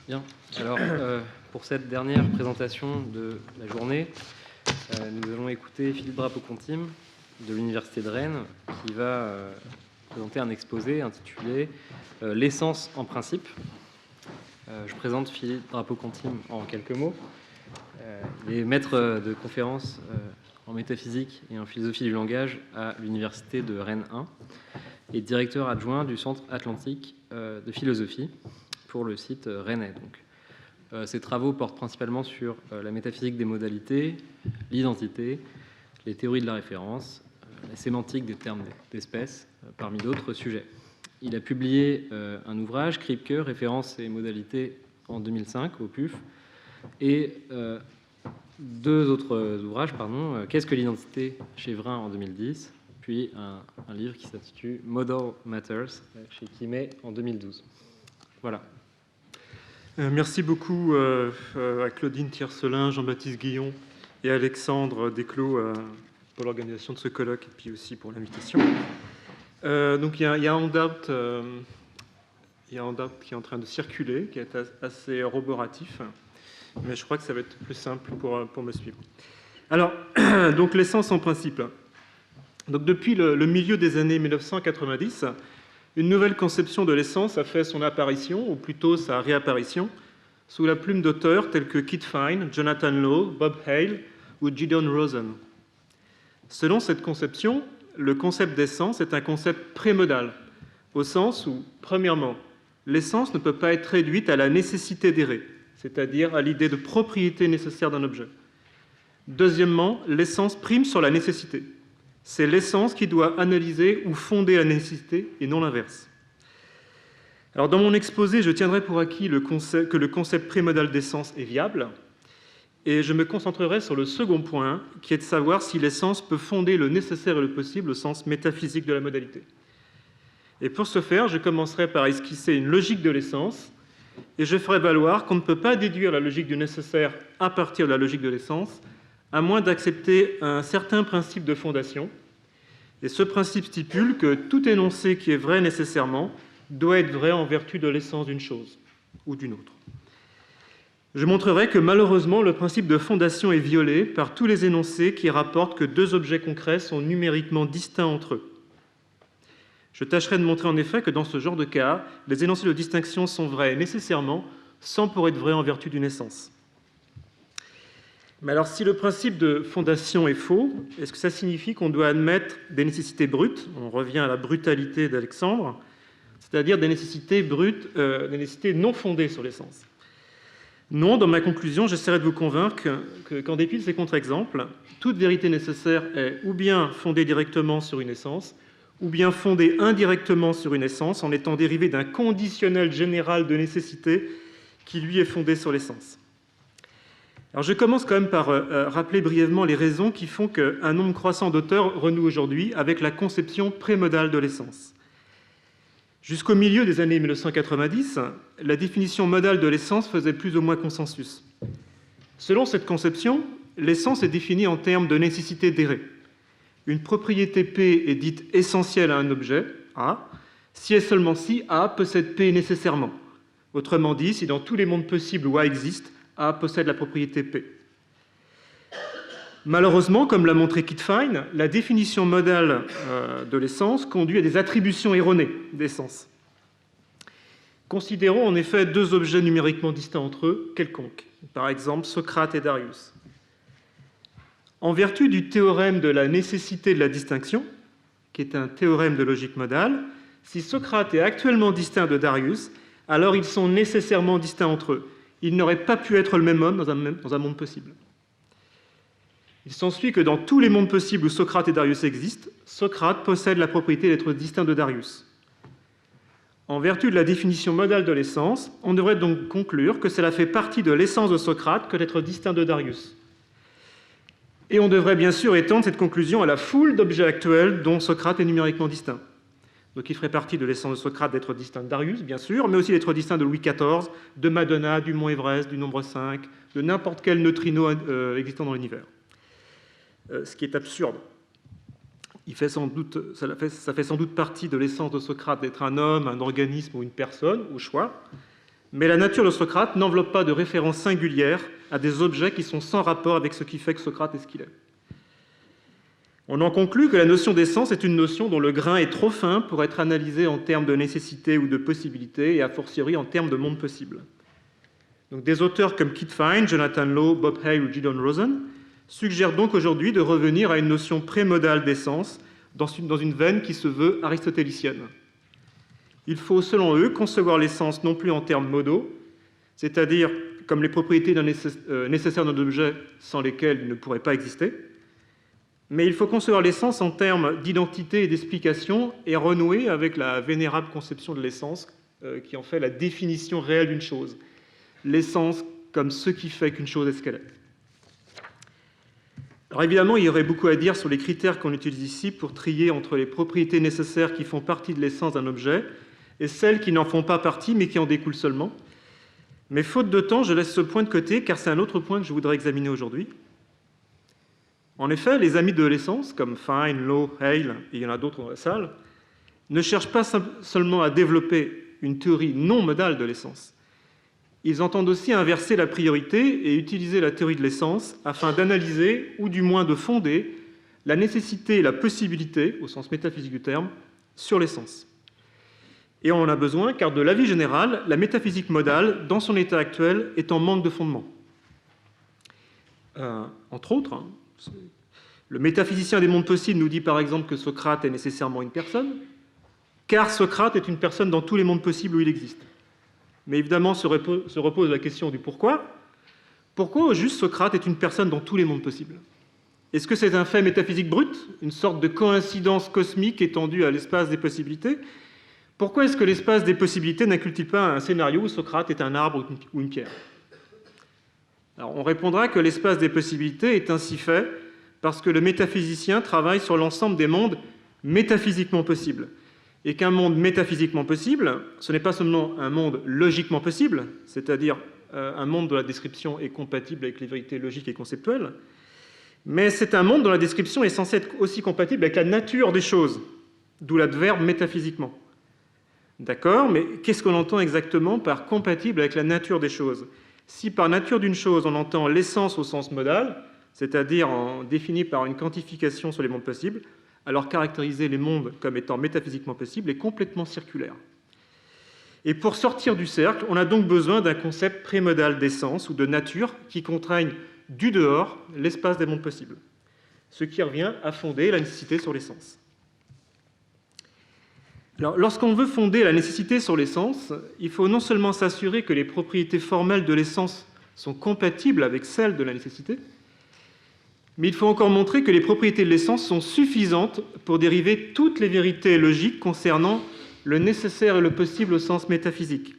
Bien. Alors, pour cette dernière présentation de la journée, nous allons écouter Philippe Drapeau-Contim de l'Université de Rennes qui va présenter un exposé intitulé « L'essence en principe ». Je présente Philippe Drapeau-Contim en quelques mots. Il est maître de conférences en métaphysique et en philosophie du langage à l'Université de Rennes 1 et directeur adjoint du Centre Atlantique de philosophie pour le site rennais. Ses travaux portent principalement sur la métaphysique des modalités, l'identité, les théories de la référence, la sémantique des termes d'espèces, parmi d'autres sujets. Il a publié un ouvrage, Kripke, Références et modalités, en 2005 au PUF, et deux autres ouvrages, Qu'est-ce que l'identité chez Vrin en 2010, puis un livre qui s'intitule Modal Matters chez Quimet en 2012. Voilà. Merci beaucoup à Claudine Tiercelin, Jean-Baptiste Guillon et Alexandre Desclos pour l'organisation de ce colloque et puis aussi pour l'invitation. Donc il y a un handout qui est en train de circuler, qui est assez roboratif, mais je crois que ça va être plus simple pour me suivre. Alors, donc l'essence en principe. Donc depuis le milieu des années 1990, une nouvelle conception de l'essence a fait son apparition, ou plutôt sa réapparition, sous la plume d'auteurs tels que Kit Fine, Jonathan Lowe, Bob Hale ou Gideon Rosen. Selon cette conception, le concept d'essence est un concept prémodal, au sens où, premièrement, l'essence ne peut pas être réduite à la nécessité d'errer, c'est-à-dire à l'idée de propriété nécessaire d'un objet. Deuxièmement, l'essence prime sur la nécessité. C'est l'essence qui doit analyser ou fonder la nécessité et non l'inverse. Alors, dans mon exposé, je tiendrai pour acquis que le concept prémodal d'essence est viable, et je me concentrerai sur le second point, qui est de savoir si l'essence peut fonder le nécessaire et le possible au sens métaphysique de la modalité. Et pour ce faire, je commencerai par esquisser une logique de l'essence, et je ferai valoir qu'on ne peut pas déduire la logique du nécessaire à partir de la logique de l'essence, à moins d'accepter un certain principe de fondation. Et ce principe stipule que tout énoncé qui est vrai nécessairement doit être vrai en vertu de l'essence d'une chose ou d'une autre. Je montrerai que malheureusement, le principe de fondation est violé par tous les énoncés qui rapportent que deux objets concrets sont numériquement distincts entre eux. Je tâcherai de montrer en effet que dans ce genre de cas, les énoncés de distinction sont vrais nécessairement, sans pour être vrais en vertu d'une essence. Mais alors, si le principe de fondation est faux, est-ce que ça signifie qu'on doit admettre des nécessités brutes? On revient à la brutalité d'Alexandre, c'est-à-dire des nécessités brutes, des nécessités non fondées sur l'essence. Non, dans ma conclusion, j'essaierai de vous convaincre qu'en dépit de ces contre-exemples, toute vérité nécessaire est ou bien fondée directement sur une essence, ou bien fondée indirectement sur une essence en étant dérivée d'un conditionnel général de nécessité qui, lui, est fondé sur l'essence. Alors, je commence quand même par rappeler brièvement les raisons qui font qu'un nombre croissant d'auteurs renoue aujourd'hui avec la conception prémodale de l'essence. Jusqu'au milieu des années 1990, la définition modale de l'essence faisait plus ou moins consensus. Selon cette conception, l'essence est définie en termes de nécessité d'errer. Une propriété P est dite essentielle à un objet, A, si et seulement si A possède P nécessairement. Autrement dit, si dans tous les mondes possibles où A existe, A possède la propriété P. Malheureusement, comme l'a montré Kit Fine, la définition modale de l'essence conduit à des attributions erronées d'essence. Considérons en effet deux objets numériquement distincts entre eux, quelconques, par exemple Socrate et Darius. En vertu du théorème de la nécessité de la distinction, qui est un théorème de logique modale, si Socrate est actuellement distinct de Darius, alors ils sont nécessairement distincts entre eux. Ils n'auraient pas pu être le même homme dans un monde possible. Il s'ensuit que dans tous les mondes possibles où Socrate et Darius existent, Socrate possède la propriété d'être distinct de Darius. En vertu de la définition modale de l'essence, on devrait donc conclure que cela fait partie de l'essence de Socrate que d'être distinct de Darius. Et on devrait bien sûr étendre cette conclusion à la foule d'objets actuels dont Socrate est numériquement distinct. Donc il ferait partie de l'essence de Socrate d'être distinct de Darius, bien sûr, mais aussi d'être distinct de Louis XIV, de Madonna, du mont Everest, du nombre 5, de n'importe quel neutrino existant dans l'univers. Ce qui est absurde. Ça fait sans doute partie de l'essence de Socrate d'être un homme, un organisme ou une personne, au choix, Mais la nature de Socrate n'enveloppe pas de références singulières à des objets qui sont sans rapport avec ce qui fait que Socrate est ce qu'il est. On en conclut que la notion d'essence est une notion dont le grain est trop fin pour être analysé en termes de nécessité ou de possibilité, et a fortiori en termes de monde possible. Donc, des auteurs comme Kit Fine, Jonathan Lowe, Bob Hale ou Gideon Rosen suggèrent donc aujourd'hui de revenir à une notion prémodale d'essence dans une veine qui se veut aristotélicienne. Il faut, selon eux, concevoir l'essence non plus en termes modaux, c'est-à-dire comme les propriétés nécessaires d'un objet sans lesquelles il ne pourrait pas exister, mais il faut concevoir l'essence en termes d'identité et d'explication et renouer avec la vénérable conception de l'essence qui en fait la définition réelle d'une chose. L'essence comme ce qui fait qu'une chose est ce qu'elle est. Alors évidemment, il y aurait beaucoup à dire sur les critères qu'on utilise ici pour trier entre les propriétés nécessaires qui font partie de l'essence d'un objet et celles qui n'en font pas partie mais qui en découlent seulement. Mais faute de temps, je laisse ce point de côté car c'est un autre point que je voudrais examiner aujourd'hui. En effet, les amis de l'essence, comme Fine, Lowe, Hale, et il y en a d'autres dans la salle, ne cherchent pas seulement à développer une théorie non modale de l'essence. Ils entendent aussi inverser la priorité et utiliser la théorie de l'essence afin d'analyser, ou du moins de fonder, la nécessité et la possibilité, au sens métaphysique du terme, sur l'essence. Et on en a besoin car, de l'avis général, la métaphysique modale, dans son état actuel, est en manque de fondement. Entre autres, le métaphysicien des mondes possibles nous dit par exemple que Socrate est nécessairement une personne, car Socrate est une personne dans tous les mondes possibles où il existe. Mais évidemment se repose la question du pourquoi. Pourquoi au juste Socrate est une personne dans tous les mondes possibles? Est-ce que c'est un fait métaphysique brut, une sorte de coïncidence cosmique étendue à l'espace des possibilités? Pourquoi est-ce que l'espace des possibilités n'inclut-il pas un scénario où Socrate est un arbre ou une pierre? Alors, on répondra que l'espace des possibilités est ainsi fait parce que le métaphysicien travaille sur l'ensemble des mondes métaphysiquement possibles. Et qu'un monde métaphysiquement possible, ce n'est pas seulement un monde logiquement possible, c'est-à-dire un monde dont la description est compatible avec les vérités logiques et conceptuelles, mais c'est un monde dont la description est censée être aussi compatible avec la nature des choses, d'où l'adverbe métaphysiquement. D'accord, mais qu'est-ce qu'on entend exactement par compatible avec la nature des choses? Si par nature d'une chose, on entend l'essence au sens modal, c'est-à-dire définie par une quantification sur les mondes possibles, alors caractériser les mondes comme étant métaphysiquement possibles est complètement circulaire. Et pour sortir du cercle, on a donc besoin d'un concept prémodal d'essence ou de nature qui contraigne du dehors l'espace des mondes possibles, ce qui revient à fonder la nécessité sur l'essence. Alors, lorsqu'on veut fonder la nécessité sur l'essence, il faut non seulement s'assurer que les propriétés formelles de l'essence sont compatibles avec celles de la nécessité, mais il faut encore montrer que les propriétés de l'essence sont suffisantes pour dériver toutes les vérités logiques concernant le nécessaire et le possible au sens métaphysique.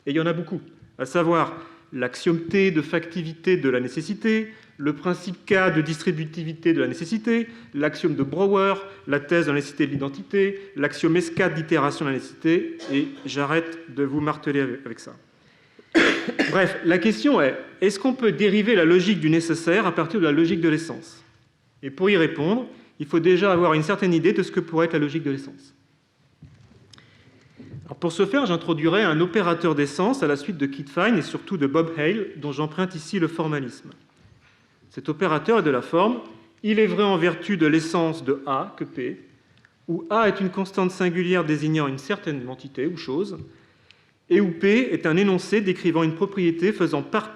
Et il y en a beaucoup, à savoir l'axiome T de factivité de la nécessité, le principe K de distributivité de la nécessité, l'axiome de Brouwer, la thèse de la nécessité de l'identité, l'axiome S4 d'itération de la nécessité, et j'arrête de vous marteler avec ça. Bref, la question est, est-ce qu'on peut dériver la logique du nécessaire à partir de la logique de l'essence? Et pour y répondre, il faut déjà avoir une certaine idée de ce que pourrait être la logique de l'essence. Alors pour ce faire, j'introduirai un opérateur d'essence à la suite de Kit Fine et surtout de Bob Hale, dont j'emprunte ici le formalisme. Cet opérateur est de la forme « il est vrai en vertu de l'essence de A que P », où A est une constante singulière désignant une certaine entité ou chose, et où P est un énoncé décrivant une propriété faisant partie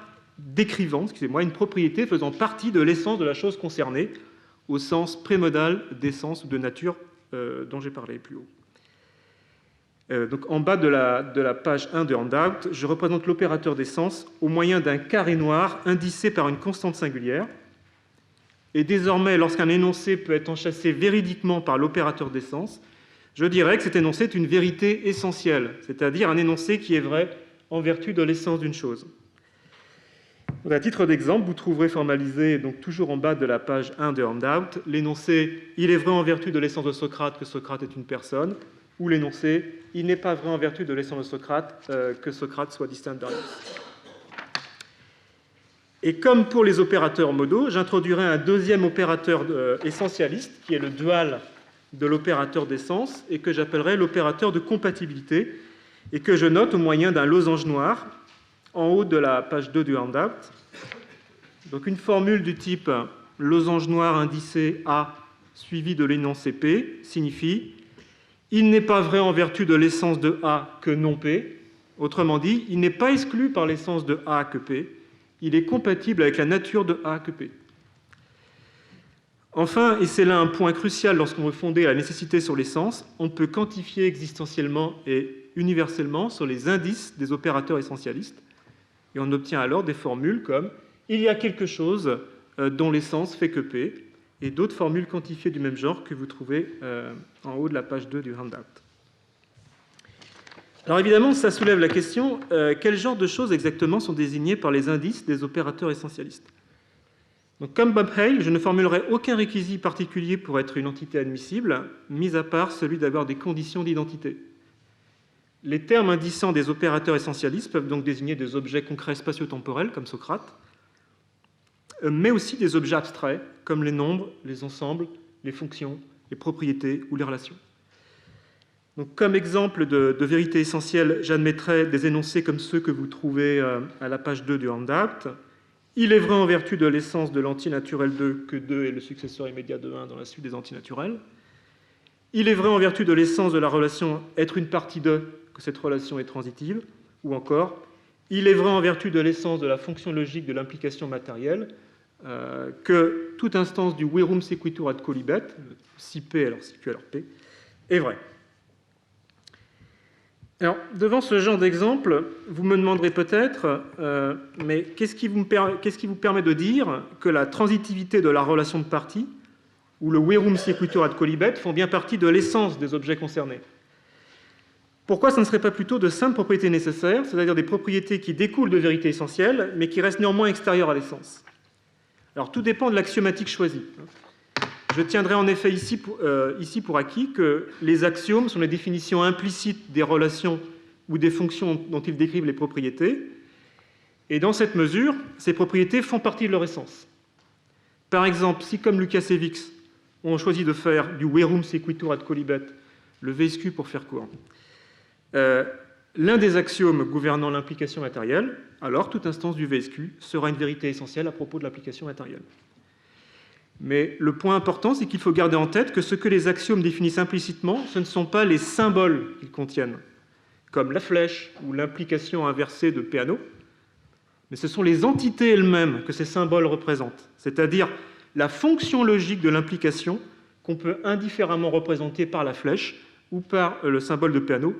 de l'essence de la chose concernée, au sens prémodal d'essence ou de nature dont j'ai parlé plus haut. Donc, en bas de la page 1 de Handout, je représente l'opérateur d'essence au moyen d'un carré noir indicé par une constante singulière. Et désormais, lorsqu'un énoncé peut être enchâssé véridiquement par l'opérateur d'essence, je dirais que cet énoncé est une vérité essentielle, c'est-à-dire un énoncé qui est vrai en vertu de l'essence d'une chose. Donc, à titre d'exemple, vous trouverez formalisé, donc toujours en bas de la page 1 de Handout, l'énoncé « il est vrai en vertu de l'essence de Socrate que Socrate est une personne », ou l'énoncé « il n'est pas vrai en vertu de l'essence de Socrate que Socrate soit distinct d'Arius ». Et comme pour les opérateurs modaux, j'introduirai un deuxième opérateur essentialiste, qui est le dual de l'opérateur d'essence, et que j'appellerai l'opérateur de compatibilité, et que je note au moyen d'un losange noir en haut de la page 2 du handout. Donc une formule du type losange noir indicé A suivi de l'énoncé P signifie « il n'est pas vrai en vertu de l'essence de A que non P ». Autrement dit, il n'est pas exclu par l'essence de A que P, il est compatible avec la nature de A que P. Enfin, et c'est là un point crucial lorsqu'on veut fonder la nécessité sur l'essence, on peut quantifier existentiellement et universellement sur les indices des opérateurs essentialistes, et on obtient alors des formules comme « il y a quelque chose dont l'essence fait que P », et d'autres formules quantifiées du même genre que vous trouvez en haut de la page 2 du handout. Alors évidemment, ça soulève la question, quel genre de choses exactement sont désignées par les indices des opérateurs essentialistes? Donc, comme Bob Hale, je ne formulerai aucun réquisit particulier pour être une entité admissible, mis à part celui d'avoir des conditions d'identité. Les termes indiquant des opérateurs essentialistes peuvent donc désigner des objets concrets spatio-temporels, comme Socrate, mais aussi des objets abstraits, comme les nombres, les ensembles, les fonctions, les propriétés ou les relations. Donc, comme exemple de vérité essentielle, j'admettrai des énoncés comme ceux que vous trouvez à la page 2 du handout. Il est vrai en vertu de l'essence de l'antinaturel 2 que 2 est le successeur immédiat de 1 dans la suite des antinaturels. Il est vrai en vertu de l'essence de la relation être une partie de que cette relation est transitive. Ou encore, il est vrai en vertu de l'essence de la fonction logique de l'implication matérielle que toute instance du Verum sequitur ad colibet, si P alors si Q alors P, est vrai. Alors, devant ce genre d'exemple, vous me demanderez peut-être, mais qu'est-ce qui vous permet de dire que la transitivité de la relation de partie ou le Verum sequitur ad colibet font bien partie de l'essence des objets concernés? Pourquoi ce ne serait pas plutôt de simples propriétés nécessaires, c'est-à-dire des propriétés qui découlent de vérités essentielles, mais qui restent néanmoins extérieures à l'essence? Alors, tout dépend de l'axiomatique choisie. Je tiendrai en effet ici pour acquis que les axiomes sont les définitions implicites des relations ou des fonctions dont ils décrivent les propriétés, et dans cette mesure, ces propriétés font partie de leur essence. Par exemple, si comme Lukasiewicz, on choisit de faire du Verum sequitur ad colibet, le VSQ pour faire court, l'un des axiomes gouvernant l'implication matérielle, alors toute instance du VSQ sera une vérité essentielle à propos de l'application matérielle. Mais le point important, c'est qu'il faut garder en tête que ce que les axiomes définissent implicitement, ce ne sont pas les symboles qu'ils contiennent, comme la flèche ou l'implication inversée de Peano, mais ce sont les entités elles-mêmes que ces symboles représentent, c'est-à-dire la fonction logique de l'implication qu'on peut indifféremment représenter par la flèche ou par le symbole de Peano.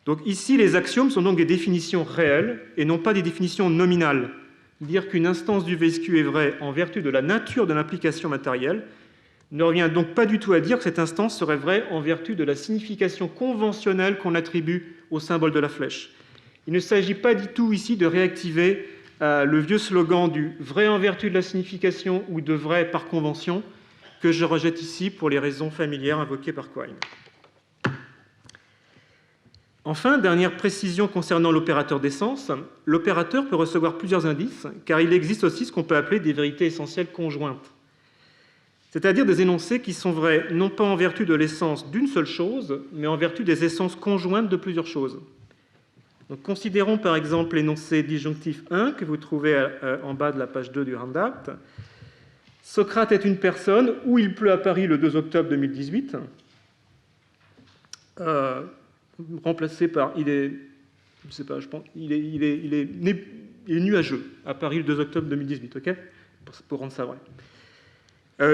Donc ici, les axiomes sont donc des définitions réelles et non pas des définitions nominales. Dire qu'une instance du VSQ est vraie en vertu de la nature de l'implication matérielle ne revient donc pas du tout à dire que cette instance serait vraie en vertu de la signification conventionnelle qu'on attribue au symbole de la flèche. Il ne s'agit pas du tout ici de réactiver le vieux slogan du « vrai en vertu de la signification » ou de « vrai par convention » que je rejette ici pour les raisons familières invoquées par Quine. Enfin, dernière précision concernant l'opérateur d'essence, l'opérateur peut recevoir plusieurs indices, car il existe aussi ce qu'on peut appeler des vérités essentielles conjointes, c'est-à-dire des énoncés qui sont vrais non pas en vertu de l'essence d'une seule chose, mais en vertu des essences conjointes de plusieurs choses. Donc, considérons par exemple l'énoncé disjonctif 1 que vous trouvez en bas de la page 2 du handout. Socrate est une personne, où il pleut à Paris le 2 octobre 2018. Remplacé par il est nuageux à Paris le 2 octobre 2018, ok, pour rendre ça vrai.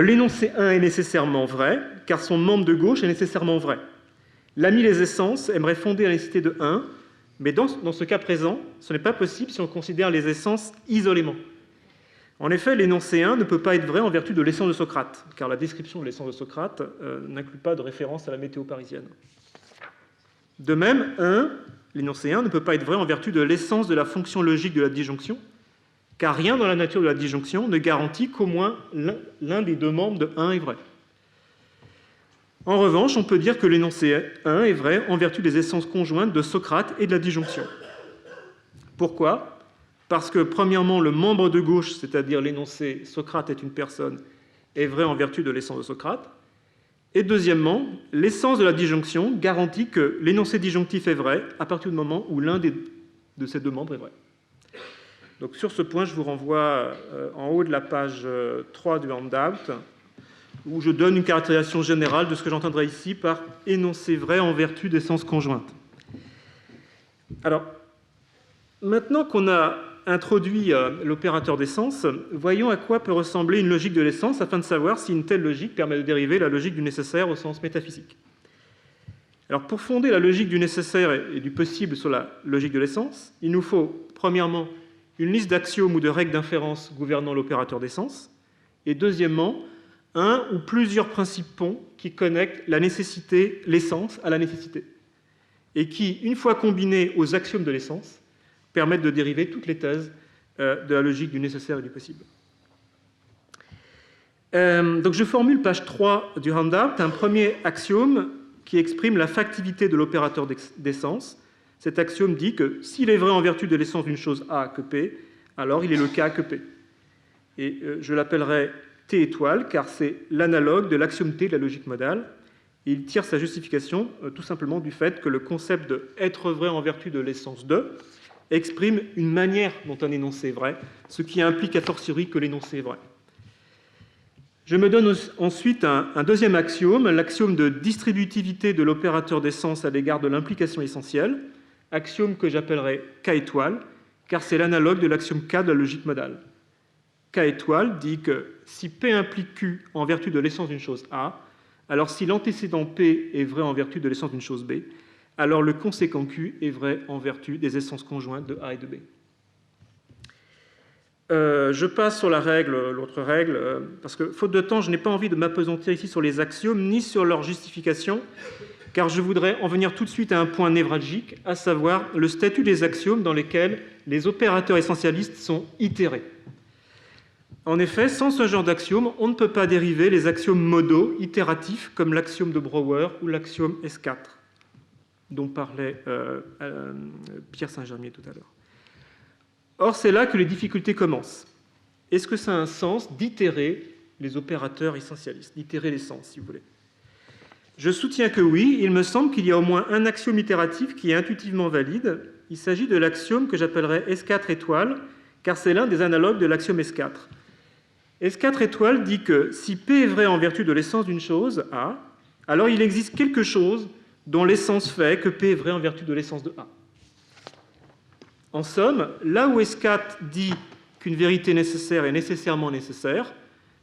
L'énoncé 1 est nécessairement vrai, car son membre de gauche est nécessairement vrai. L'ami les essences aimerait fonder la nécessité de 1, mais dans ce cas présent, ce n'est pas possible si on considère les essences isolément. En effet, l'énoncé 1 ne peut pas être vrai en vertu de l'essence de Socrate, car la description de l'essence de Socrate n'inclut pas de référence à la météo parisienne. De même, l'énoncé 1 ne peut pas être vrai en vertu de l'essence de la fonction logique de la disjonction, car rien dans la nature de la disjonction ne garantit qu'au moins l'un des deux membres de 1 est vrai. En revanche, on peut dire que l'énoncé 1 est vrai en vertu des essences conjointes de Socrate et de la disjonction. Pourquoi ? Parce que, premièrement, le membre de gauche, c'est-à-dire l'énoncé « Socrate est une personne », est vrai en vertu de l'essence de Socrate, Et deuxièmement, l'essence de la disjonction garantit que l'énoncé disjonctif est vrai à partir du moment où l'un de ces deux membres est vrai. Donc sur ce point, je vous renvoie en haut de la page 3 du handout, où je donne une caractérisation générale de ce que j'entendrai ici par énoncé vrai en vertu d'essence conjointe. Alors, maintenant qu'on a introduit l'opérateur d'essence, voyons à quoi peut ressembler une logique de l'essence afin de savoir si une telle logique permet de dériver la logique du nécessaire au sens métaphysique. Alors, pour fonder la logique du nécessaire et du possible sur la logique de l'essence, il nous faut, premièrement, une liste d'axiomes ou de règles d'inférence gouvernant l'opérateur d'essence, et deuxièmement, un ou plusieurs principes ponts qui connectent la nécessité, l'essence à la nécessité, et qui, une fois combinés aux axiomes de l'essence, permettent de dériver toutes les thèses de la logique du nécessaire et du possible. Donc je formule, page 3 du handout, un premier axiome qui exprime la factivité de l'opérateur d'essence. Cet axiome dit que s'il est vrai en vertu de l'essence d'une chose A que P, alors il est le cas que P. Et je l'appellerai T étoile, car c'est l'analogue de l'axiome T de la logique modale. Et il tire sa justification tout simplement du fait que le concept de « être vrai en vertu de l'essence de » exprime une manière dont un énoncé est vrai, ce qui implique a fortiori que l'énoncé est vrai. Je me donne ensuite un deuxième axiome, l'axiome de distributivité de l'opérateur d'essence à l'égard de l'implication essentielle, axiome que j'appellerai K étoile, car c'est l'analogue de l'axiome K de la logique modale. K étoile dit que si P implique Q en vertu de l'essence d'une chose A, alors si l'antécédent P est vrai en vertu de l'essence d'une chose B, alors le conséquent Q est vrai en vertu des essences conjointes de A et de B. Je passe sur la règle, l'autre règle, parce que, faute de temps, je n'ai pas envie de m'appesantir ici sur les axiomes, ni sur leur justification, car je voudrais en venir tout de suite à un point névralgique, à savoir le statut des axiomes dans lesquels les opérateurs essentialistes sont itérés. En effet, sans ce genre d'axiome, on ne peut pas dériver les axiomes modaux itératifs, comme l'axiome de Brouwer ou l'axiome S4, dont parlait Pierre Saint-Germier tout à l'heure. Or, c'est là que les difficultés commencent. Est-ce que ça a un sens d'itérer les opérateurs essentialistes, d'itérer l'essence, si vous voulez? Je soutiens que oui. Il me semble qu'il y a au moins un axiome itératif qui est intuitivement valide. Il s'agit de l'axiome que j'appellerai S4 étoile, car c'est l'un des analogues de l'axiome S4. S4 étoile dit que si P est vrai en vertu de l'essence d'une chose, A, alors il existe quelque chose dont l'essence fait que P est vrai en vertu de l'essence de A. En somme, là où S4 dit qu'une vérité nécessaire est nécessairement nécessaire,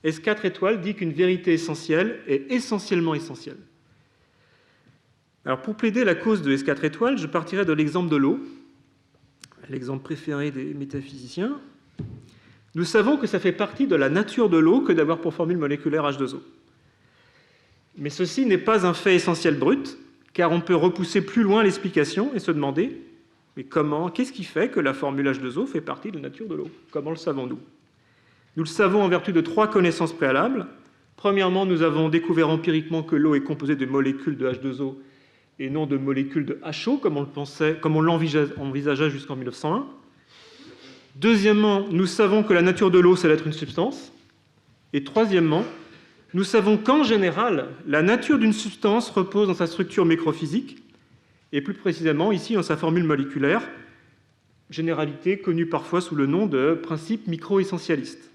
S4 étoile dit qu'une vérité essentielle est essentiellement essentielle. Alors, pour plaider la cause de S4 étoile, je partirai de l'exemple de l'eau, l'exemple préféré des métaphysiciens. Nous savons que ça fait partie de la nature de l'eau que d'avoir pour formule moléculaire H2O. Mais ceci n'est pas un fait essentiel brut, car on peut repousser plus loin l'explication et se demander mais comment, qu'est-ce qui fait que la formule H2O fait partie de la nature de l'eau? Comment le savons-nous? Nous le savons en vertu de 3 connaissances préalables. Premièrement, nous avons découvert empiriquement que l'eau est composée de molécules de H2O et non de molécules de HO, comme on l'envisageait jusqu'en 1901. Deuxièmement, nous savons que la nature de l'eau, c'est d'être une substance. Et troisièmement, nous savons qu'en général, la nature d'une substance repose dans sa structure microphysique, et plus précisément ici dans sa formule moléculaire, généralité connue parfois sous le nom de principe micro-essentialiste.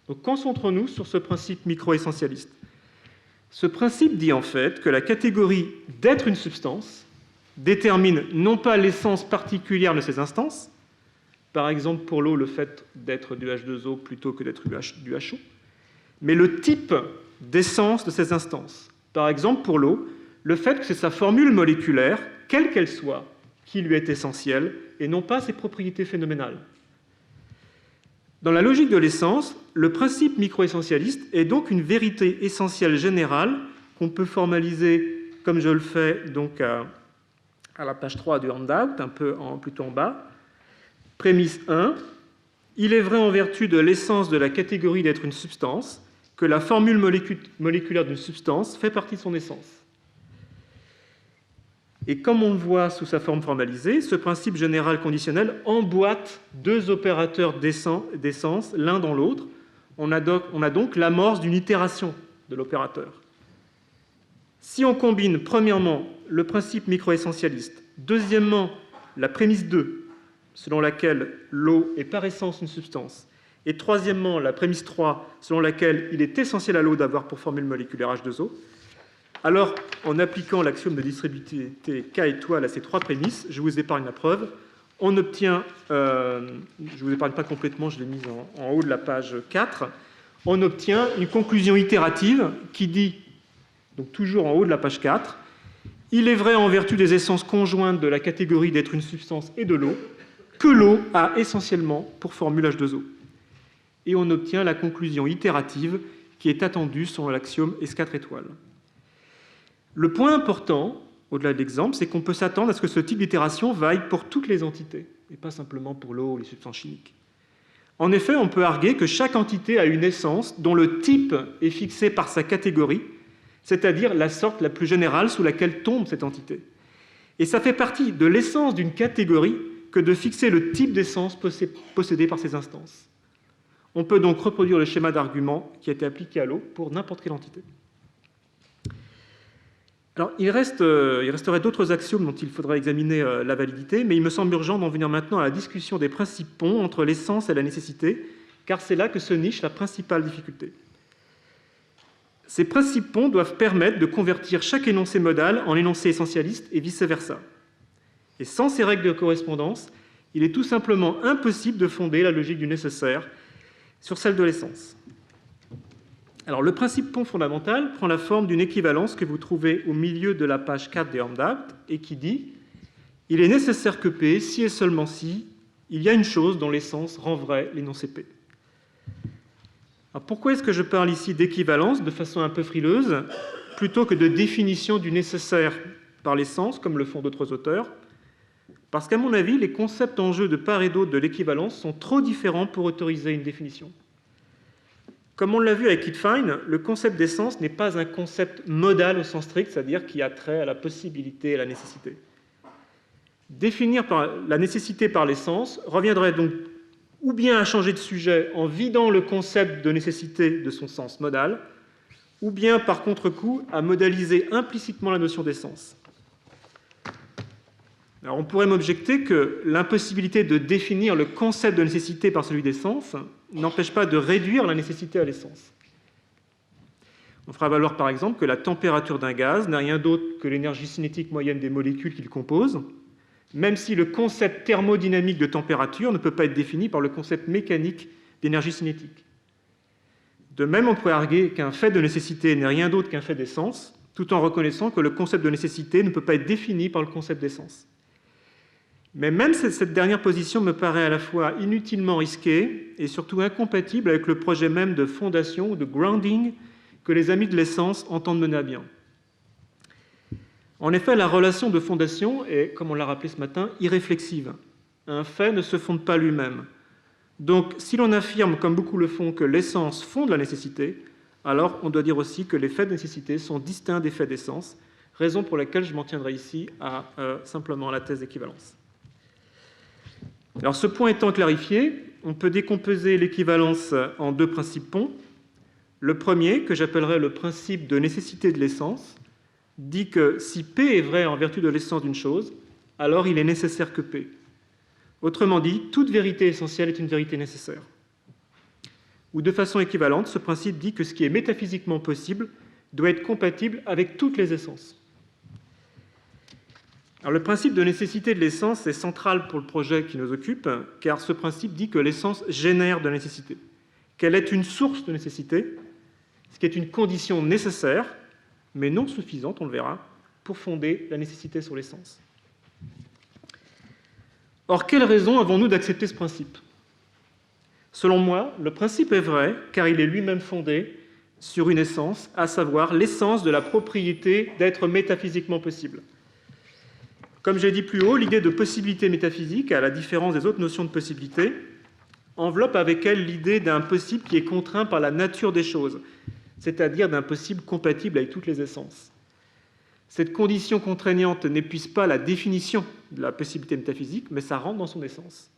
Donc concentrons-nous sur ce principe micro-essentialiste. Ce principe dit en fait que la catégorie d'être une substance détermine non pas l'essence particulière de ces instances, par exemple pour l'eau le fait d'être du H2O plutôt que d'être du HO, mais le type d'essence de ces instances. Par exemple pour l'eau, le fait que c'est sa formule moléculaire, quelle qu'elle soit, qui lui est essentielle, et non pas ses propriétés phénoménales. Dans la logique de l'essence, le principe micro-essentialiste est donc une vérité essentielle générale qu'on peut formaliser, comme je le fais donc à la page 3 du handout, plutôt en bas. Prémisse 1. Il est vrai en vertu de l'essence de la catégorie d'être une substance que la formule moléculaire d'une substance fait partie de son essence. Et comme on le voit sous sa forme formalisée, ce principe général conditionnel emboîte 2 opérateurs d'essence l'un dans l'autre. On a donc l'amorce d'une itération de l'opérateur. Si on combine, premièrement, le principe micro-essentialiste, deuxièmement, la prémisse 2, selon laquelle l'eau est par essence une substance, et troisièmement, la prémisse 3, selon laquelle il est essentiel à l'eau d'avoir pour formule moléculaire H2O, alors, en appliquant l'axiome de distributivité K étoile à ces trois prémisses, je vous épargne la preuve, on obtient, je ne vous épargne pas complètement, je l'ai mise en haut de la page 4, on obtient une conclusion itérative qui dit, donc toujours en haut de la page 4, il est vrai en vertu des essences conjointes de la catégorie d'être une substance et de l'eau, que l'eau a essentiellement pour formule H2O. Et on obtient la conclusion itérative qui est attendue selon l'axiome S4 étoiles. Le point important, au-delà de l'exemple, c'est qu'on peut s'attendre à ce que ce type d'itération vaille pour toutes les entités, et pas simplement pour l'eau ou les substances chimiques. En effet, on peut arguer que chaque entité a une essence dont le type est fixé par sa catégorie, c'est-à-dire la sorte la plus générale sous laquelle tombe cette entité. Et ça fait partie de l'essence d'une catégorie que de fixer le type d'essence possédée par ces instances. On peut donc reproduire le schéma d'argument qui a été appliqué à l'eau pour n'importe quelle entité. Alors, il resterait d'autres axiomes dont il faudrait examiner la validité, mais il me semble urgent d'en venir maintenant à la discussion des principes ponts entre l'essence et la nécessité, car c'est là que se niche la principale difficulté. Ces principes ponts doivent permettre de convertir chaque énoncé modal en énoncé essentialiste et vice-versa. Et sans ces règles de correspondance, il est tout simplement impossible de fonder la logique du nécessaire sur celle de l'essence. Alors, le principe pont fondamental prend la forme d'une équivalence que vous trouvez au milieu de la page 4 des Horndadt et qui dit « Il est nécessaire que P, si et seulement si, il y a une chose dont l'essence rend vrai l'énoncé P. » Alors, pourquoi est-ce que je parle ici d'équivalence de façon un peu frileuse plutôt que de définition du nécessaire par l'essence, comme le font d'autres auteurs? Parce qu'à mon avis, les concepts en jeu de part et d'autre de l'équivalence sont trop différents pour autoriser une définition. Comme on l'a vu avec Kittfein, le concept d'essence n'est pas un concept modal au sens strict, c'est-à-dire qui a trait à la possibilité et à la nécessité. Définir la nécessité par l'essence reviendrait donc ou bien à changer de sujet en vidant le concept de nécessité de son sens modal, ou bien par contre-coup à modaliser implicitement la notion d'essence. Alors on pourrait m'objecter que l'impossibilité de définir le concept de nécessité par celui d'essence n'empêche pas de réduire la nécessité à l'essence. On fera valoir par exemple que la température d'un gaz n'est rien d'autre que l'énergie cinétique moyenne des molécules qu'il compose, même si le concept thermodynamique de température ne peut pas être défini par le concept mécanique d'énergie cinétique. De même, on pourrait arguer qu'un fait de nécessité n'est rien d'autre qu'un fait d'essence, tout en reconnaissant que le concept de nécessité ne peut pas être défini par le concept d'essence. Mais même cette dernière position me paraît à la fois inutilement risquée et surtout incompatible avec le projet même de fondation ou de grounding que les amis de l'essence entendent mener à bien. En effet, la relation de fondation est, comme on l'a rappelé ce matin, irréflexive. Un fait ne se fonde pas lui-même. Donc, si l'on affirme, comme beaucoup le font, que l'essence fonde la nécessité, alors on doit dire aussi que les faits de nécessité sont distincts des faits d'essence, raison pour laquelle je m'en tiendrai ici à simplement la thèse d'équivalence. Alors, ce point étant clarifié, on peut décomposer l'équivalence en deux principes ponts. Le premier, que j'appellerai le principe de nécessité de l'essence, dit que si P est vrai en vertu de l'essence d'une chose, alors il est nécessaire que P. Autrement dit, toute vérité essentielle est une vérité nécessaire. Ou de façon équivalente, ce principe dit que ce qui est métaphysiquement possible doit être compatible avec toutes les essences. Alors, le principe de nécessité de l'essence est central pour le projet qui nous occupe, car ce principe dit que l'essence génère de la nécessité, qu'elle est une source de nécessité, ce qui est une condition nécessaire, mais non suffisante, on le verra, pour fonder la nécessité sur l'essence. Or, quelle raison avons-nous d'accepter ce principe? Selon moi, le principe est vrai, car il est lui-même fondé sur une essence, à savoir l'essence de la propriété d'être métaphysiquement possible. Comme j'ai dit plus haut, l'idée de possibilité métaphysique, à la différence des autres notions de possibilité, enveloppe avec elle l'idée d'un possible qui est contraint par la nature des choses, c'est-à-dire d'un possible compatible avec toutes les essences. Cette condition contraignante n'épuise pas la définition de la possibilité métaphysique, mais ça rentre dans son essence.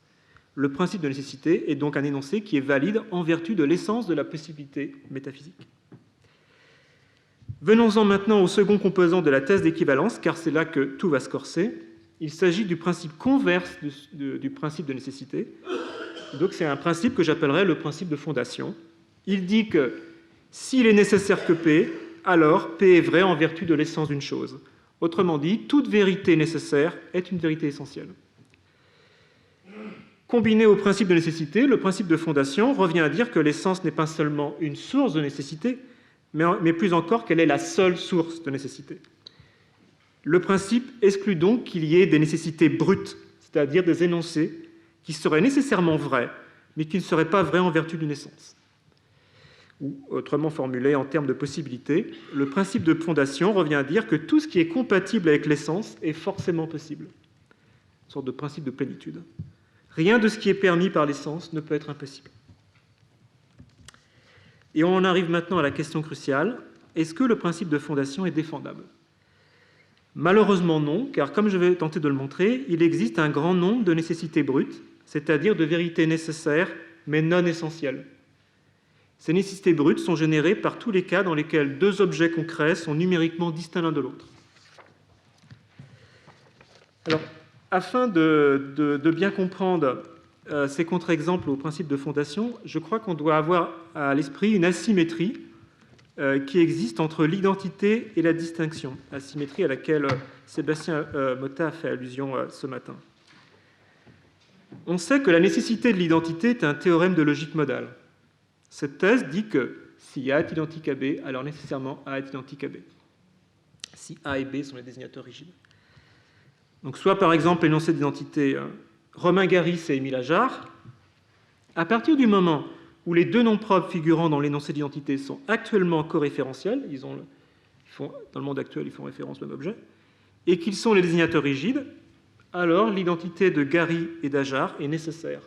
Le principe de nécessité est donc un énoncé qui est valide en vertu de l'essence de la possibilité métaphysique. Venons-en maintenant au second composant de la thèse d'équivalence, car c'est là que tout va se corser. Il s'agit du principe converse du principe de nécessité. Donc c'est un principe que j'appellerais le principe de fondation. Il dit que s'il est nécessaire que P, alors P est vrai en vertu de l'essence d'une chose. Autrement dit, toute vérité nécessaire est une vérité essentielle. Combiné au principe de nécessité, le principe de fondation revient à dire que l'essence n'est pas seulement une source de nécessité, mais plus encore qu'elle est la seule source de nécessité. Le principe exclut donc qu'il y ait des nécessités brutes, c'est-à-dire des énoncés qui seraient nécessairement vrais, mais qui ne seraient pas vrais en vertu d'une essence. Ou autrement formulé en termes de possibilité, le principe de fondation revient à dire que tout ce qui est compatible avec l'essence est forcément possible. Une sorte de principe de plénitude. Rien de ce qui est permis par l'essence ne peut être impossible. Et on en arrive maintenant à la question cruciale. Est-ce que le principe de fondation est défendable ? Malheureusement non, car comme je vais tenter de le montrer, il existe un grand nombre de nécessités brutes, c'est-à-dire de vérités nécessaires, mais non essentielles. Ces nécessités brutes sont générées par tous les cas dans lesquels deux objets concrets sont numériquement distincts l'un de l'autre. Alors, afin de bien comprendre ces contre-exemples au principe de fondation, je crois qu'on doit avoir à l'esprit une asymétrie qui existe entre l'identité et la distinction, asymétrie à laquelle Sébastien Motta a fait allusion ce matin. On sait que la nécessité de l'identité est un théorème de logique modale. Cette thèse dit que si A est identique à B, alors nécessairement A est identique à B. Si A et B sont les désignateurs rigides. Donc soit par exemple l'énoncé d'identité Romain Gary et Émile Ajar, à partir du moment où les deux noms propres figurant dans l'énoncé d'identité sont actuellement coréférentiels, dans le monde actuel, ils font référence au même objet, et qu'ils sont les désignateurs rigides, alors l'identité de Gary et d'Ajar est nécessaire.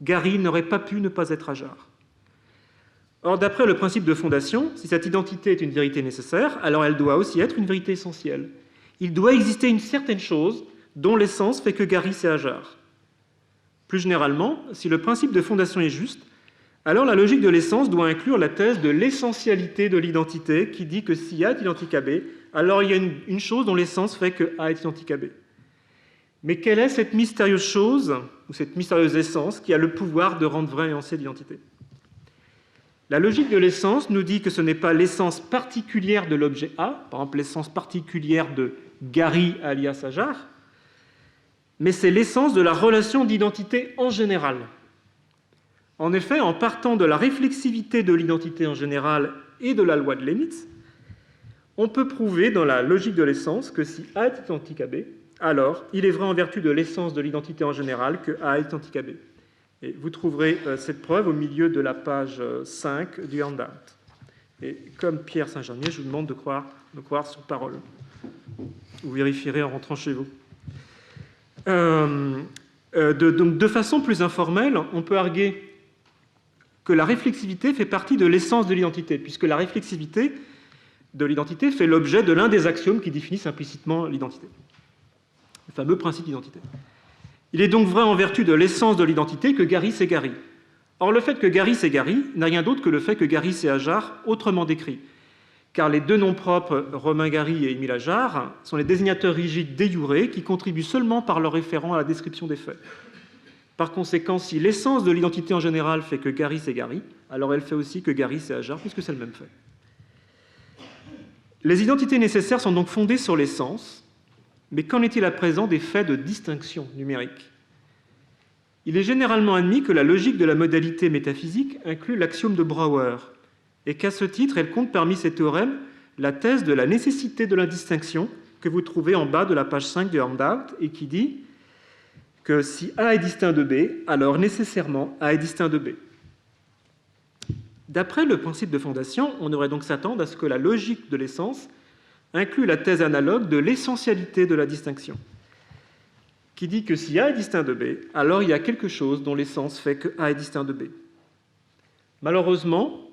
Gary n'aurait pas pu ne pas être Ajar. Or, d'après le principe de fondation, si cette identité est une vérité nécessaire, alors elle doit aussi être une vérité essentielle. Il doit exister une certaine chose dont l'essence fait que Gary c'est Ajar. Plus généralement, si le principe de fondation est juste, alors la logique de l'essence doit inclure la thèse de l'essentialité de l'identité qui dit que si A est identique à B, alors il y a une chose dont l'essence fait que A est identique à B. Mais quelle est cette mystérieuse chose, ou cette mystérieuse essence, qui a le pouvoir de rendre vrai l'énoncé d'identité ? La logique de l'essence nous dit que ce n'est pas l'essence particulière de l'objet A, par exemple l'essence particulière de Gary alias Ajar, mais c'est l'essence de la relation d'identité en général. En effet, en partant de la réflexivité de l'identité en général et de la loi de Leibniz, on peut prouver dans la logique de l'essence que si A est identique à B, alors il est vrai en vertu de l'essence de l'identité en général que A est identique à B. Et vous trouverez cette preuve au milieu de la page 5 du handout. Et comme Pierre Saint-Germier, je vous demande de me croire sur parole. Vous vérifierez en rentrant chez vous. Donc, de façon plus informelle, on peut arguer que la réflexivité fait partie de l'essence de l'identité, puisque la réflexivité de l'identité fait l'objet de l'un des axiomes qui définissent implicitement l'identité, le fameux principe d'identité. Il est donc vrai en vertu de l'essence de l'identité que Gary c'est Gary. Or, le fait que Gary c'est Gary n'a rien d'autre que le fait que Gary c'est Ajar, autrement décrit. Car les deux noms propres, Romain Gary et Émile Ajar, sont les désignateurs rigides de jure qui contribuent seulement par leur référent à la description des faits. Par conséquent, si l'essence de l'identité en général fait que Gary c'est Gary, alors elle fait aussi que Gary c'est Ajar, puisque c'est le même fait. Les identités nécessaires sont donc fondées sur l'essence, mais qu'en est-il à présent des faits de distinction numérique ? Il est généralement admis que la logique de la modalité métaphysique inclut l'axiome de Brouwer, et qu'à ce titre, elle compte parmi ses théorèmes la thèse de la nécessité de l'indistinction que vous trouvez en bas de la page 5 du handout, et qui dit que si A est distinct de B, alors nécessairement A est distinct de B. D'après le principe de fondation, on devrait donc s'attendre à ce que la logique de l'essence inclut la thèse analogue de l'essentialité de la distinction, qui dit que si A est distinct de B, alors il y a quelque chose dont l'essence fait que A est distinct de B. Malheureusement,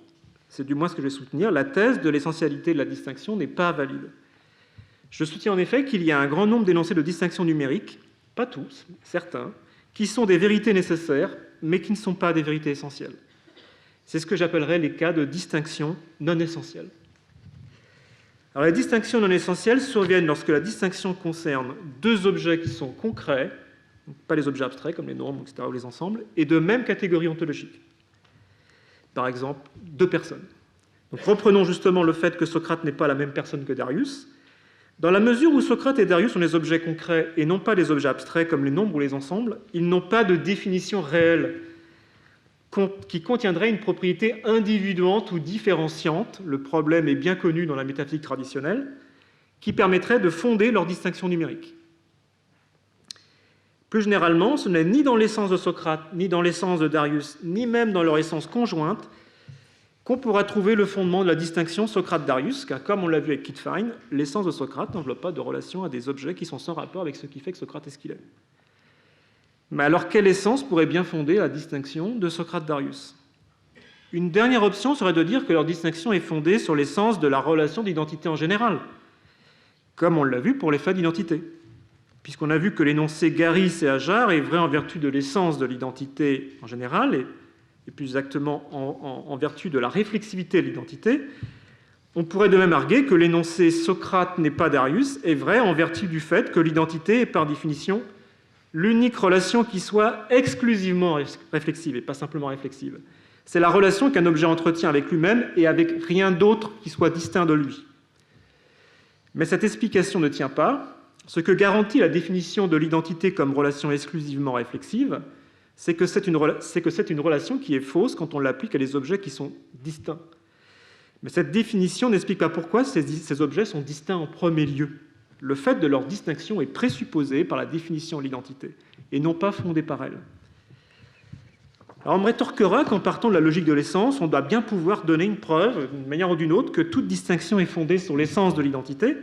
c'est du moins ce que je vais soutenir, la thèse de l'essentialité de la distinction n'est pas valide. Je soutiens en effet qu'il y a un grand nombre d'énoncés de distinction numérique, pas tous, certains, qui sont des vérités nécessaires, mais qui ne sont pas des vérités essentielles. – C'est ce que j'appellerais les cas de distinction non essentielle. Alors, les distinctions non essentielles surviennent lorsque la distinction concerne deux objets qui sont concrets, pas les objets abstraits comme les nombres, etc., ou les ensembles, et de même catégorie ontologique. Par exemple, deux personnes. Donc, reprenons justement le fait que Socrate n'est pas la même personne que Darius. Dans la mesure où Socrate et Darius sont des objets concrets et non pas des objets abstraits comme les nombres ou les ensembles, ils n'ont pas de définition réelle qui contiendrait une propriété individuante ou différenciante, le problème est bien connu dans la métaphysique traditionnelle, qui permettrait de fonder leur distinction numérique. Plus généralement, ce n'est ni dans l'essence de Socrate, ni dans l'essence de Darius, ni même dans leur essence conjointe, qu'on pourra trouver le fondement de la distinction Socrate-Darius, car comme on l'a vu avec Kittfein, l'essence de Socrate n'enveloppe pas de relation à des objets qui sont sans rapport avec ce qui fait que Socrate est ce qu'il est. Mais alors, quelle essence pourrait bien fonder la distinction de Socrate-Darius? Une dernière option serait de dire que leur distinction est fondée sur l'essence de la relation d'identité en général, comme on l'a vu pour les faits d'identité, puisqu'on a vu que l'énoncé Garis et Ajar est vrai en vertu de l'essence de l'identité en général, et plus exactement en vertu de la réflexivité de l'identité. On pourrait de même arguer que l'énoncé Socrate n'est pas Darius est vrai en vertu du fait que l'identité est par définition l'unique relation qui soit exclusivement réflexive et pas simplement réflexive. C'est la relation qu'un objet entretient avec lui-même et avec rien d'autre qui soit distinct de lui. Mais cette explication ne tient pas. Ce que garantit la définition de l'identité comme relation exclusivement réflexive, c'est que c'est une relation qui est fausse quand on l'applique à des objets qui sont distincts. Mais cette définition n'explique pas pourquoi ces objets sont distincts en premier lieu. Le fait de leur distinction est présupposé par la définition de l'identité, et non pas fondé par elle. Alors on me rétorquera qu'en partant de la logique de l'essence, on doit bien pouvoir donner une preuve, d'une manière ou d'une autre, que toute distinction est fondée sur l'essence de l'identité.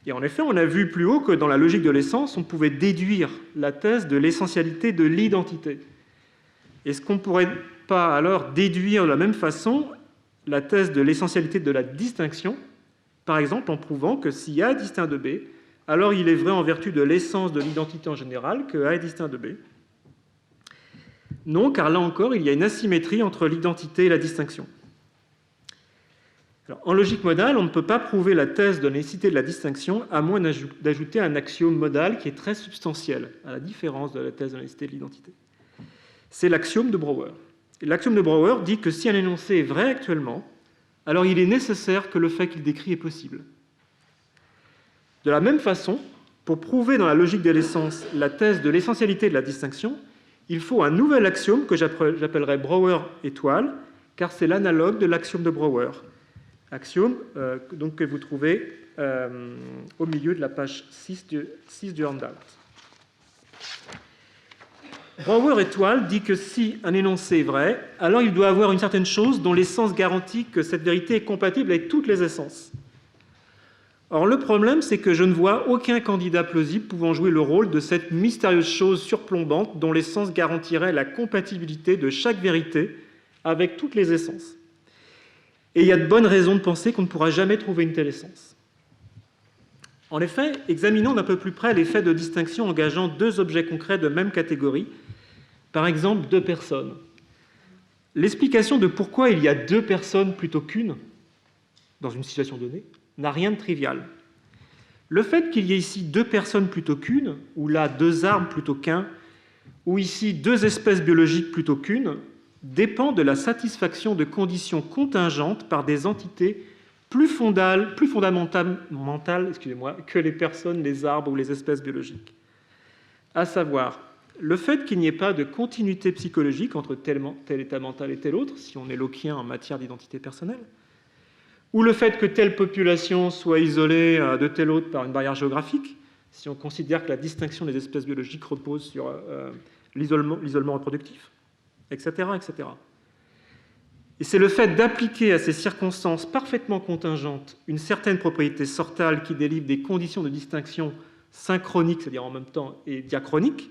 Et en effet, on a vu plus haut que dans la logique de l'essence, on pouvait déduire la thèse de l'essentialité de l'identité. Est-ce qu'on ne pourrait pas alors déduire de la même façon la thèse de l'essentialité de la distinction, par exemple en prouvant que si A est distinct de B, alors il est vrai en vertu de l'essence de l'identité en général que A est distinct de B? Non, car là encore, il y a une asymétrie entre l'identité et la distinction. Alors, en logique modale, on ne peut pas prouver la thèse de la nécessité de la distinction à moins d'ajouter un axiome modal qui est très substantiel, à la différence de la thèse de la nécessité de l'identité. C'est l'axiome de Brouwer. Et l'axiome de Brouwer dit que si un énoncé est vrai actuellement, alors il est nécessaire que le fait qu'il décrit est possible. De la même façon, pour prouver dans la logique de l'essence la thèse de l'essentialité de la distinction, il faut un nouvel axiome que j'appellerai Brouwer étoile, car c'est l'analogue de l'axiome de Brouwer. Axiome donc, que vous trouvez au milieu de la page 6 du handout. Brouwer étoile dit que si un énoncé est vrai, alors il doit avoir une certaine chose dont l'essence garantit que cette vérité est compatible avec toutes les essences. Or, le problème, c'est que je ne vois aucun candidat plausible pouvant jouer le rôle de cette mystérieuse chose surplombante dont l'essence garantirait la compatibilité de chaque vérité avec toutes les essences. Et il y a de bonnes raisons de penser qu'on ne pourra jamais trouver une telle essence. En effet, examinons d'un peu plus près l'effet de distinction engageant deux objets concrets de même catégorie, par exemple deux personnes. L'explication de pourquoi il y a deux personnes plutôt qu'une, dans une situation donnée, n'a rien de trivial. Le fait qu'il y ait ici deux personnes plutôt qu'une, ou là deux arbres plutôt qu'un, ou ici deux espèces biologiques plutôt qu'une, dépend de la satisfaction de conditions contingentes par des entités plus fondamentales que les personnes, les arbres ou les espèces biologiques. À savoir, le fait qu'il n'y ait pas de continuité psychologique entre tel état mental et tel autre, si on est lockéen en matière d'identité personnelle, ou le fait que telle population soit isolée de telle autre par une barrière géographique, si on considère que la distinction des espèces biologiques repose sur l'isolement reproductif, etc., etc. Et c'est le fait d'appliquer à ces circonstances parfaitement contingentes une certaine propriété sortale qui délivre des conditions de distinction synchroniques, c'est-à-dire en même temps, et diachroniques.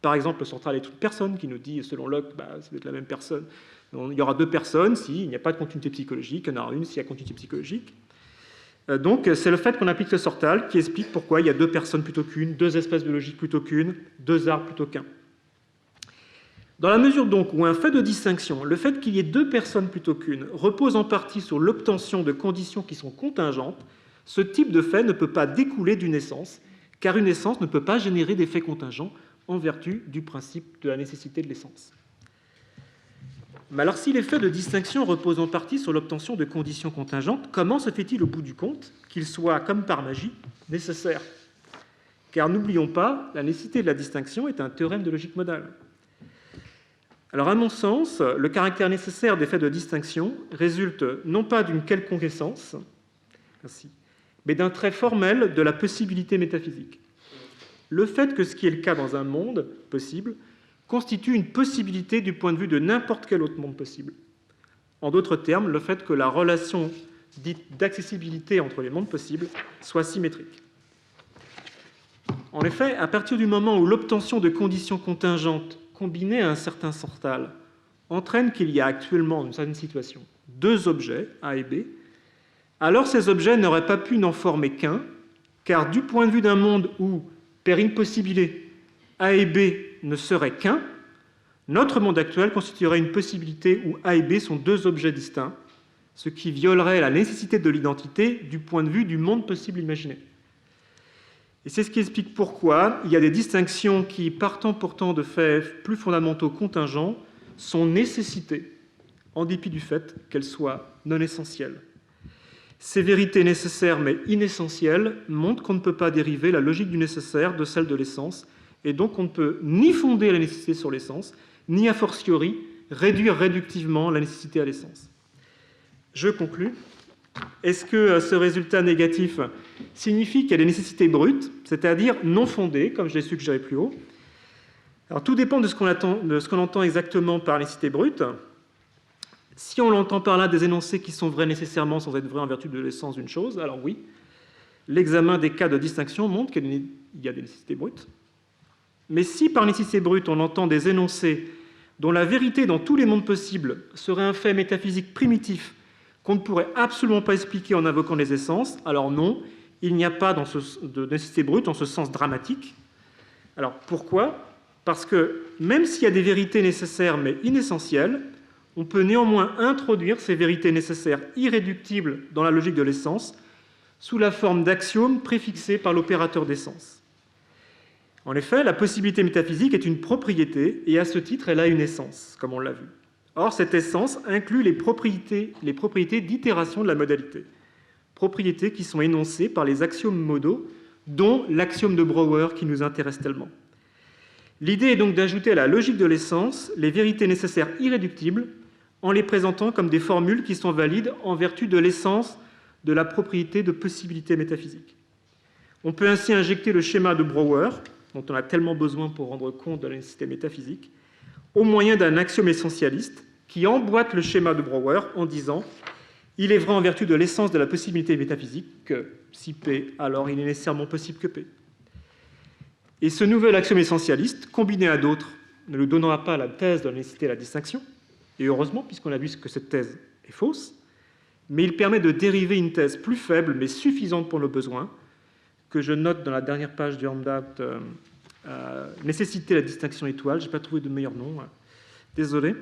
Par exemple, le sortal est une personne qui nous dit, selon Locke, ça doit être la même personne. Il y aura deux personnes s'il n'y a pas de continuité psychologique, il y en aura une s'il y a continuité psychologique. Donc, c'est le fait qu'on applique le sortal qui explique pourquoi il y a deux personnes plutôt qu'une, deux espèces biologiques plutôt qu'une, deux arbres plutôt qu'un. Dans la mesure donc où un fait de distinction, le fait qu'il y ait deux personnes plutôt qu'une, repose en partie sur l'obtention de conditions qui sont contingentes, ce type de fait ne peut pas découler d'une essence, car une essence ne peut pas générer des faits contingents en vertu du principe de la nécessité de l'essence. Mais alors, si les faits de distinction reposent en partie sur l'obtention de conditions contingentes, comment se fait-il au bout du compte qu'ils soient, comme par magie, nécessaires? Car n'oublions pas, la nécessité de la distinction est un théorème de logique modale. Alors, à mon sens, le caractère nécessaire des faits de distinction résulte non pas d'une quelconque essence, mais d'un trait formel de la possibilité métaphysique. Le fait que ce qui est le cas dans un monde possible constitue une possibilité du point de vue de n'importe quel autre monde possible. En d'autres termes, le fait que la relation dite d'accessibilité entre les mondes possibles soit symétrique. En effet, à partir du moment où l'obtention de conditions contingentes combinées à un certain sortal entraîne qu'il y a actuellement, dans une certaine situation, deux objets, A et B, alors ces objets n'auraient pas pu n'en former qu'un, car du point de vue d'un monde où, per impossibile, A et B ne seraient qu'un, notre monde actuel constituerait une possibilité où A et B sont deux objets distincts, ce qui violerait la nécessité de l'identité du point de vue du monde possible imaginé. Et c'est ce qui explique pourquoi il y a des distinctions qui, partant pourtant de faits plus fondamentaux contingents, sont nécessitées, en dépit du fait qu'elles soient non essentielles. Ces vérités nécessaires mais inessentielles montrent qu'on ne peut pas dériver la logique du nécessaire de celle de l'essence, et donc on ne peut ni fonder la nécessité sur l'essence, ni a fortiori réduire réductivement la nécessité à l'essence. Je conclus. Est-ce que ce résultat négatif signifie qu'il y a des nécessités brutes, c'est-à-dire non fondées, comme je l'ai suggéré plus haut? Alors, tout dépend de ce qu'on entend exactement par nécessité brute. Si on l'entend par là des énoncés qui sont vrais nécessairement sans être vrais en vertu de l'essence d'une chose, alors oui, l'examen des cas de distinction montre qu'il y a des nécessités brutes. Mais si par nécessité brute on entend des énoncés dont la vérité dans tous les mondes possibles serait un fait métaphysique primitif qu'on ne pourrait absolument pas expliquer en invoquant les essences, alors non, il n'y a pas de nécessité brute en ce sens dramatique. Alors pourquoi? Parce que même s'il y a des vérités nécessaires mais inessentielles, on peut néanmoins introduire ces vérités nécessaires irréductibles dans la logique de l'essence sous la forme d'axiomes préfixés par l'opérateur d'essence. En effet, la possibilité métaphysique est une propriété et à ce titre, elle a une essence, comme on l'a vu. Or, cette essence inclut les propriétés d'itération de la modalité, propriétés qui sont énoncées par les axiomes modaux, dont l'axiome de Brouwer qui nous intéresse tellement. L'idée est donc d'ajouter à la logique de l'essence les vérités nécessaires irréductibles en les présentant comme des formules qui sont valides en vertu de l'essence de la propriété de possibilité métaphysique. On peut ainsi injecter le schéma de Brouwer, dont on a tellement besoin pour rendre compte de la nécessité métaphysique, au moyen d'un axiome essentialiste qui emboîte le schéma de Brouwer en disant « Il est vrai en vertu de l'essence de la possibilité métaphysique que si P, alors il est nécessairement possible que P ». Et ce nouvel axiome essentialiste, combiné à d'autres, ne nous donnera pas la thèse de la nécessité de la distinction, et heureusement, puisqu'on a vu que cette thèse est fausse, mais il permet de dériver une thèse plus faible, mais suffisante pour nos besoins, que je note dans la dernière page du handout, nécessité de la distinction étoile, je n'ai pas trouvé de meilleur nom, désolé,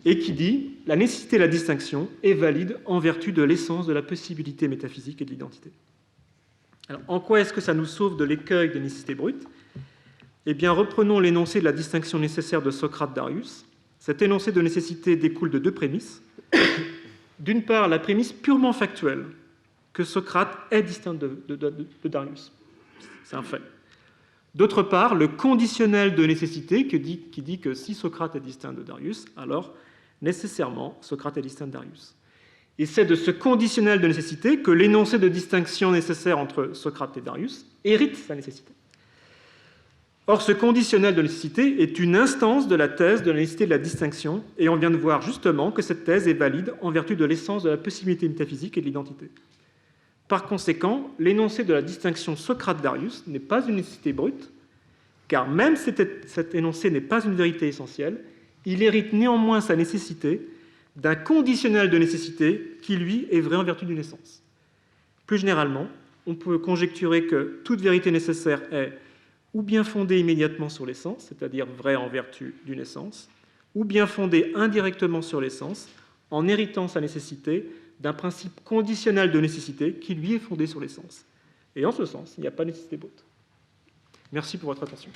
et qui dit « La nécessité de la distinction est valide en vertu de l'essence de la possibilité métaphysique et de l'identité ». Alors, en quoi est-ce que ça nous sauve de l'écueil des nécessités brutes? Eh bien, reprenons l'énoncé de la distinction nécessaire de Socrate-Darius. Cet énoncé de nécessité découle de deux prémisses. D'une part, la prémisse purement factuelle que Socrate est distinct de Darius. C'est un fait. D'autre part, le conditionnel de nécessité qui dit que si Socrate est distinct de Darius, alors nécessairement Socrate est distinct de Darius. Et c'est de ce conditionnel de nécessité que l'énoncé de distinction nécessaire entre Socrate et Darius hérite sa nécessité. Or, ce conditionnel de nécessité est une instance de la thèse de la nécessité de la distinction, et on vient de voir justement que cette thèse est valide en vertu de l'essence de la possibilité métaphysique et de l'identité. Par conséquent, l'énoncé de la distinction Socrate-Darius n'est pas une nécessité brute, car même si cet énoncé n'est pas une vérité essentielle, il hérite néanmoins sa nécessité d'un conditionnel de nécessité qui, lui, est vrai en vertu d'une essence. Plus généralement, on peut conjecturer que toute vérité nécessaire est ou bien fondée immédiatement sur l'essence, c'est-à-dire vraie en vertu d'une essence, ou bien fondée indirectement sur l'essence, en héritant sa nécessité d'un principe conditionnel de nécessité qui lui est fondé sur l'essence. Et en ce sens, il n'y a pas de nécessité brute. Merci pour votre attention.